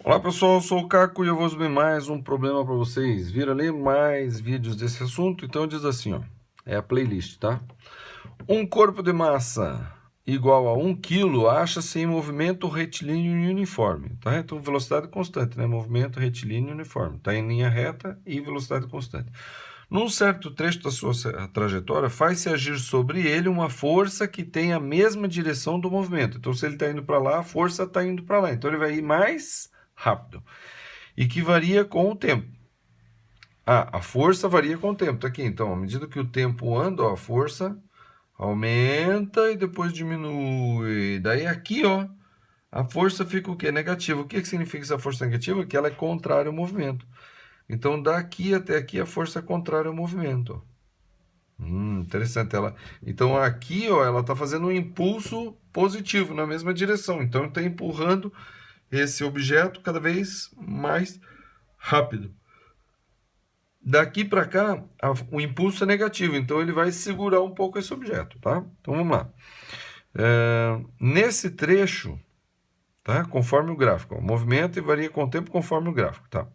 Olá pessoal, eu sou o Caco e eu vou resolver mais um problema para vocês. Viram ali mais vídeos desse assunto? Então diz assim, ó, é a playlist, tá? Um corpo de massa igual a 1 kg acha-se em movimento retilíneo e uniforme, tá? Então velocidade constante, né? Movimento retilíneo e uniforme, tá em linha reta e velocidade constante. Num certo trecho da sua trajetória, faz-se agir sobre ele uma força que tem a mesma direção do movimento. Então, se ele está indo para lá, a força está indo para lá. Então, ele vai ir mais rápido. E que varia com o tempo. A força varia com o tempo. Tá aqui, então, à medida que o tempo anda, ó, a força aumenta e depois diminui. Daí aqui, ó, a força fica o quê? Negativa. O que significa essa força negativa? Que ela é contrária ao movimento. Então, daqui até aqui, a força é contrária ao movimento. Interessante. Então, aqui, ó, ela está fazendo um impulso positivo na mesma direção. Então, está empurrando esse objeto cada vez mais rápido. Daqui para cá, o impulso é negativo. Então, ele vai segurar um pouco esse objeto, tá? Então, vamos lá. Nesse trecho, tá? Conforme o gráfico, ó, o movimento varia com o tempo conforme o gráfico, tá?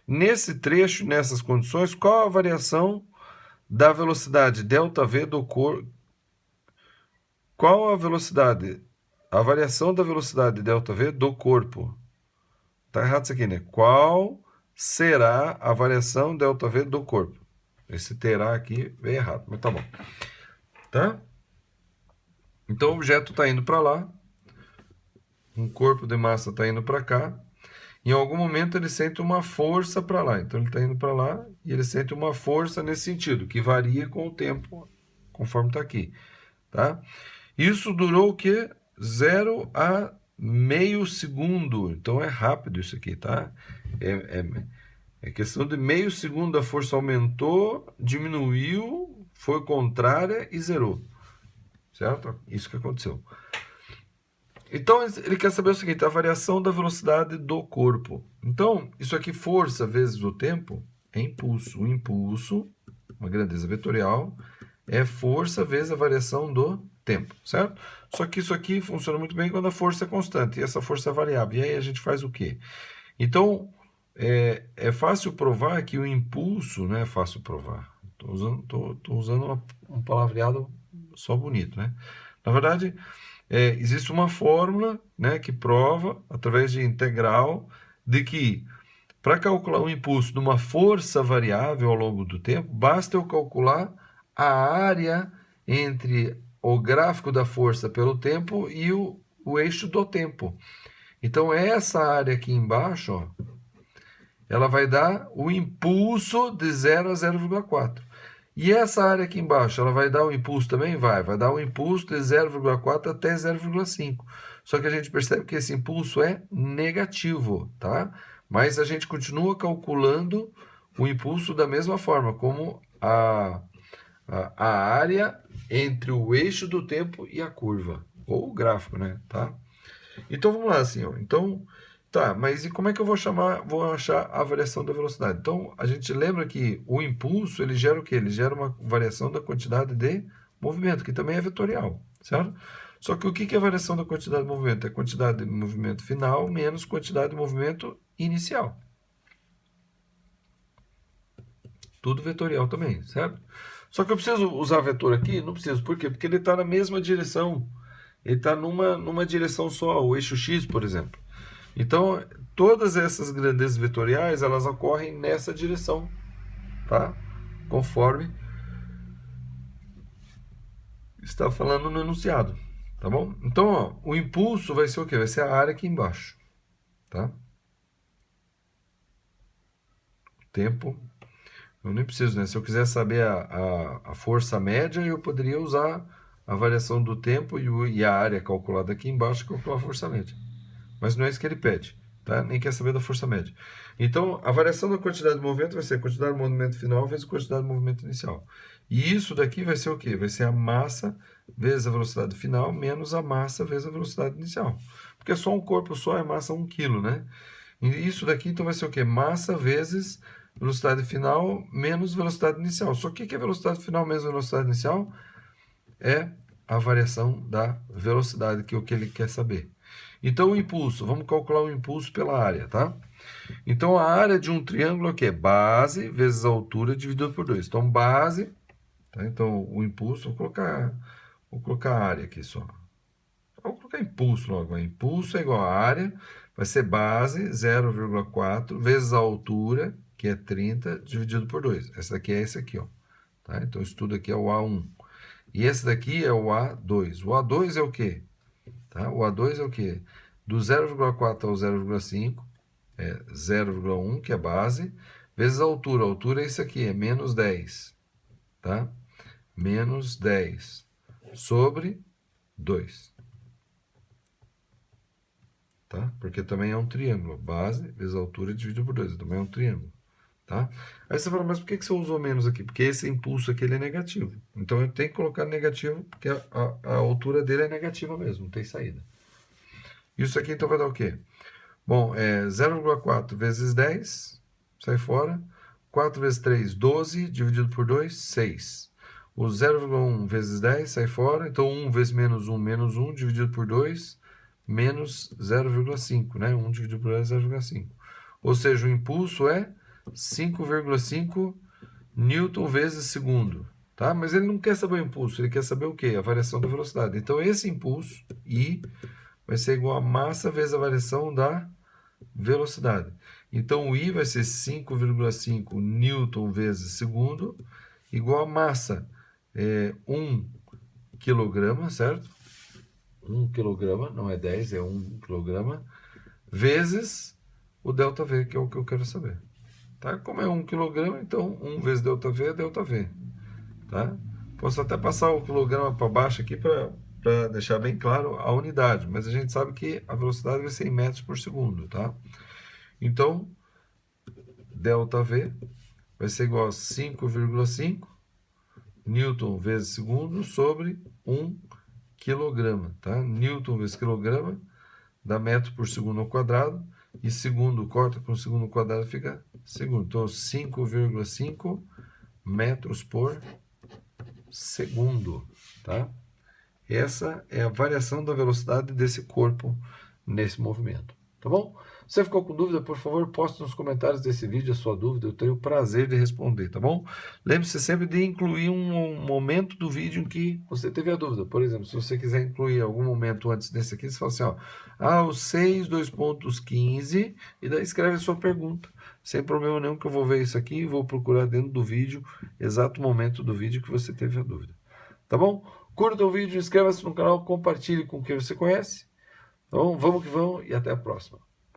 Nesse trecho, nessas condições, qual a variação da velocidade ΔV do corpo? Qual a velocidade? A variação da velocidade ΔV do corpo. Tá errado isso aqui, né? Qual será a variação ΔV do corpo? Esse terá aqui veio errado, mas tá bom. Tá? Então o objeto está indo para lá. Um corpo de massa está indo para cá. Em algum momento ele sente uma força para lá. Então ele está indo para lá e ele sente uma força nesse sentido, que varia com o tempo, conforme está aqui. Tá? Isso durou o quê? 0 a meio segundo. Então é rápido isso aqui, tá? É questão de meio segundo, a força aumentou, diminuiu, foi contrária e zerou. Certo? Isso que aconteceu. Então ele quer saber o seguinte, a variação da velocidade do corpo. Então, isso aqui, força vezes o tempo, é impulso. O impulso, uma grandeza vetorial, é força vezes a variação do tempo, certo? Só que isso aqui funciona muito bem quando a força é constante e essa força é variável. E aí a gente faz o quê? Então, é fácil provar que o impulso, não é fácil provar. Estou usando um palavreado só bonito, né? Na verdade, existe uma fórmula, né, que prova, através de integral, de que para calcular o impulso de uma força variável ao longo do tempo, basta eu calcular a área entre o gráfico da força pelo tempo e o eixo do tempo. Então, essa área aqui embaixo, ó, ela vai dar o impulso de 0 a 0,4. E essa área aqui embaixo, ela vai dar o impulso também? Vai dar o impulso de 0,4 até 0,5. Só que a gente percebe que esse impulso é negativo, tá? Mas a gente continua calculando o impulso da mesma forma, como a área entre o eixo do tempo e a curva, ou o gráfico, né? Tá? Então vamos lá, assim, ó. Então, tá, mas e como é que eu vou achar a variação da velocidade? Então, a gente lembra que o impulso, ele gera o quê? Ele gera uma variação da quantidade de movimento, que também é vetorial, certo? Só que o que é a variação da quantidade de movimento? É a quantidade de movimento final menos quantidade de movimento inicial. Tudo vetorial também, certo? Só que eu preciso usar vetor aqui? Não preciso. Por quê? Porque ele está na mesma direção. Ele está numa direção só, o eixo X, por exemplo. Então, todas essas grandezas vetoriais, elas ocorrem nessa direção, tá? Conforme está falando no enunciado, tá bom? Então, ó, o impulso vai ser o quê? Vai ser a área aqui embaixo, tá? Tempo, eu nem preciso, né? Se eu quiser saber a força média, eu poderia usar a variação do tempo e a área calculada aqui embaixo, calcular a força média. Mas não é isso que ele pede, tá? Nem quer saber da força média. Então, a variação da quantidade de movimento vai ser a quantidade de movimento final vezes a quantidade de movimento inicial. E isso daqui vai ser o quê? Vai ser a massa vezes a velocidade final menos a massa vezes a velocidade inicial. Porque só um corpo só é massa 1 kg, né? E isso daqui então vai ser o quê? Massa vezes velocidade final menos velocidade inicial. Só que o que é velocidade final menos velocidade inicial? É a variação da velocidade, que é o que ele quer saber. Então, o impulso, vamos calcular o impulso pela área, tá? Então, a área de um triângulo aqui é base vezes a altura dividido por 2. Então, base, tá? Então, o impulso, vou colocar a área aqui só. Vou colocar impulso logo. Impulso é igual a área, vai ser base 0,4 vezes a altura, que é 30, dividido por 2. Essa daqui é esse aqui, ó. Tá? Então, isso tudo aqui é o A1. E esse daqui é o A2. O A2 é o quê? Tá? O A2 é o quê? Do 0,4 ao 0,5 é 0,1, que é base, vezes a altura. A altura é isso aqui, é menos 10. Tá? Menos 10 sobre 2. Tá? Porque também é um triângulo. Base vezes a altura dividido por 2. Também é um triângulo. Tá? Aí você fala, mas por que você usou menos aqui? Porque esse impulso aqui ele é negativo. Então eu tenho que colocar negativo, porque a altura dele é negativa mesmo, não tem saída. Isso aqui então vai dar o quê? Bom, é 0,4 vezes 10, sai fora. 4 vezes 3, 12, dividido por 2, 6. O 0,1 vezes 10 sai fora. Então 1 vezes menos 1, dividido por 2, menos 0,5, né? 1 dividido por 2 é 0,5. Ou seja, o impulso é 5,5 newton vezes segundo. Tá? Mas ele não quer saber o impulso, ele quer saber o quê? A variação da velocidade. Então esse impulso, I, vai ser igual a massa vezes a variação da velocidade. Então o I vai ser 5,5 newton vezes segundo, igual a massa, 1 quilograma, certo? 1 quilograma, não é 10, é 1 quilograma, vezes o ΔV, que é o que eu quero saber. Tá? Como é 1 quilograma, então 1 vezes ΔV é ΔV. Tá? Posso até passar o quilograma para baixo aqui para deixar bem claro a unidade, mas a gente sabe que a velocidade vai ser em metros por segundo. Tá? Então, ΔV vai ser igual a 5,5 newton vezes segundo sobre 1 quilograma. Tá? Newton vezes quilograma dá metro por segundo ao quadrado, e segundo corta com segundo ao quadrado fica segundo. Então, 5,5 metros por segundo. Tá? Essa é a variação da velocidade desse corpo nesse movimento. Tá bom? Se você ficou com dúvida, por favor, poste nos comentários desse vídeo a sua dúvida. Eu tenho o prazer de responder, tá bom? Lembre-se sempre de incluir um momento do vídeo em que você teve a dúvida. Por exemplo, se você quiser incluir algum momento antes desse aqui, você fala assim, ó, o 6, 2.15, e daí escreve a sua pergunta. Sem problema nenhum, que eu vou ver isso aqui e vou procurar dentro do vídeo, exato momento do vídeo que você teve a dúvida. Tá bom? Curta o vídeo, inscreva-se no canal, compartilhe com quem você conhece. Então, vamos que vamos e até a próxima.